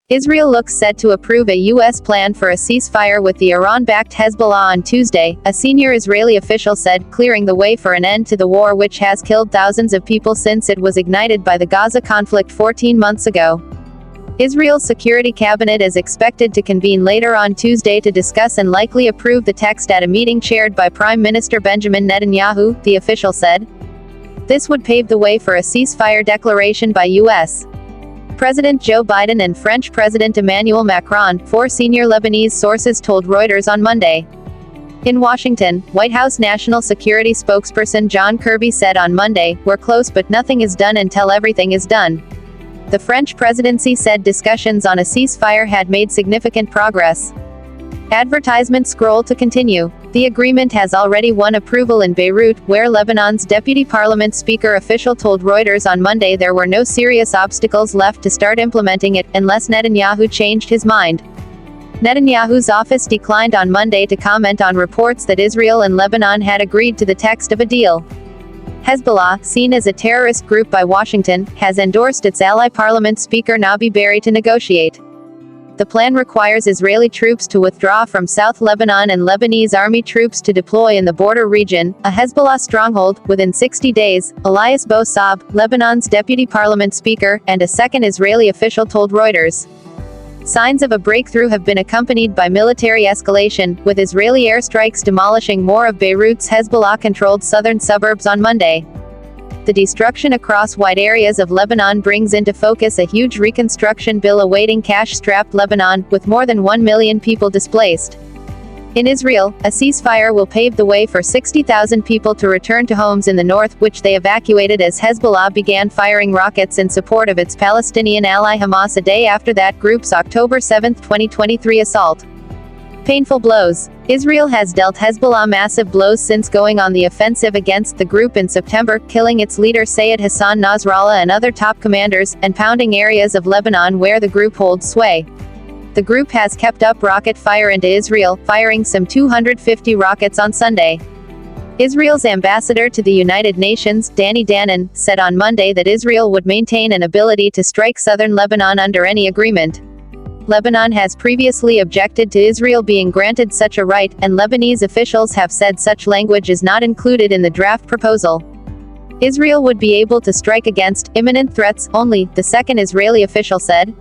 Israel looks set to approve a U.S. plan for a ceasefire with the Iran-backed Hezbollah on Tuesday, a senior Israeli official said, clearing the way for an end to the war which has killed thousands of people since it was ignited by the Gaza conflict 14 months ago. Israel's Security Cabinet is expected to convene later on Tuesday to discuss and likely approve the text at a meeting chaired by Prime Minister Benjamin Netanyahu, the official said. This would pave the way for a ceasefire declaration by U.S. President Joe Biden and French President Emmanuel Macron, four senior Lebanese sources told Reuters on Monday. In Washington, White House National Security spokesperson John Kirby said on Monday, "We're close but nothing is done until everything is done." The French presidency said discussions on a ceasefire had made significant progress. Advertisement scroll to continue. The agreement has already won approval in Beirut, where Lebanon's deputy parliament speaker official told Reuters on Monday there were no serious obstacles left to start implementing it, unless Netanyahu changed his mind. Netanyahu's office declined on Monday to comment on reports that Israel and Lebanon had agreed to the text of a deal. Hezbollah, seen as a terrorist group by Washington, has endorsed its ally parliament speaker Nabi Berri to negotiate. The plan requires Israeli troops to withdraw from South Lebanon and Lebanese army troops to deploy in the border region, a Hezbollah stronghold, within 60 days, Elias Bo Saab, Lebanon's deputy parliament speaker, and a second Israeli official told Reuters. Signs of a breakthrough have been accompanied by military escalation, with Israeli airstrikes demolishing more of Beirut's Hezbollah-controlled southern suburbs on Monday. The destruction across wide areas of Lebanon brings into focus a huge reconstruction bill awaiting cash-strapped Lebanon, with more than 1 million people displaced. In Israel, a ceasefire will pave the way for 60,000 people to return to homes in the north, which they evacuated as Hezbollah began firing rockets in support of its Palestinian ally Hamas a day after that group's October 7, 2023 assault. Painful blows. Israel has dealt Hezbollah massive blows since going on the offensive against the group in September, killing its leader Sayed Hassan Nasrallah and other top commanders, and pounding areas of Lebanon where the group holds sway. The group has kept up rocket fire into Israel, firing some 250 rockets on Sunday. Israel's ambassador to the United Nations, Danny Danon, said on Monday that Israel would maintain an ability to strike southern Lebanon under any agreement. Lebanon has previously objected to Israel being granted such a right, and Lebanese officials have said such language is not included in the draft proposal. Israel would be able to strike against imminent threats only, the second Israeli official said.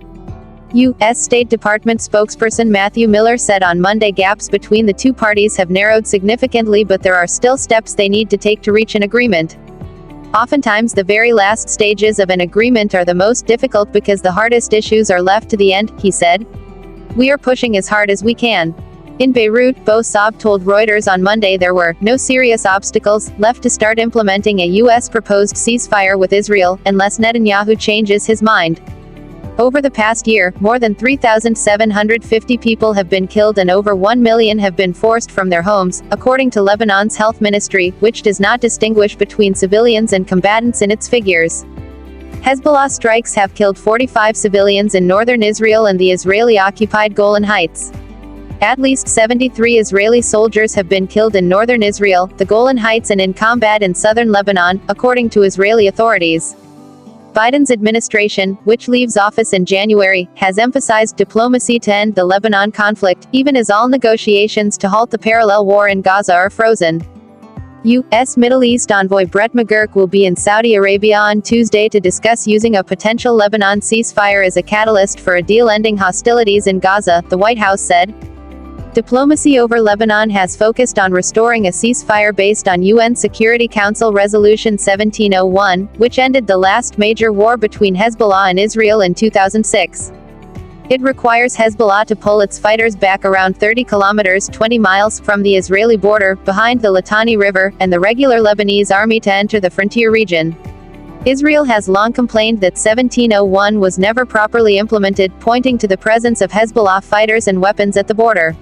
U.S. State Department spokesperson Matthew Miller said on Monday gaps between the two parties have narrowed significantly, but there are still steps they need to take to reach an agreement. Oftentimes the very last stages of an agreement are the most difficult because the hardest issues are left to the end, he said. We are pushing as hard as we can. In Beirut, Bo Saab told Reuters on Monday there were no serious obstacles left to start implementing a U.S. proposed ceasefire with Israel, unless Netanyahu changes his mind. Over the past year, more than 3,750 people have been killed and over 1 million have been forced from their homes, according to Lebanon's health ministry, which does not distinguish between civilians and combatants in its figures. Hezbollah strikes have killed 45 civilians in northern Israel and the Israeli-occupied Golan Heights. At least 73 Israeli soldiers have been killed in northern Israel, the Golan Heights, and in combat in southern Lebanon, according to Israeli authorities. Biden's administration, which leaves office in January, has emphasized diplomacy to end the Lebanon conflict, even as all negotiations to halt the parallel war in Gaza are frozen. U.S. Middle East envoy Brett McGurk will be in Saudi Arabia on Tuesday to discuss using a potential Lebanon ceasefire as a catalyst for a deal ending hostilities in Gaza, the White House said. Diplomacy over Lebanon has focused on restoring a ceasefire based on UN Security Council Resolution 1701, which ended the last major war between Hezbollah and Israel in 2006. It requires Hezbollah to pull its fighters back around 30 kilometers 20 miles from the Israeli border, behind the Litani River, and the regular Lebanese army to enter the frontier region. Israel has long complained that 1701 was never properly implemented, pointing to the presence of Hezbollah fighters and weapons at the border.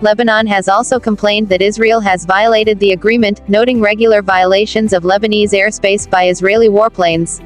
Lebanon has also complained that Israel has violated the agreement, noting regular violations of Lebanese airspace by Israeli warplanes.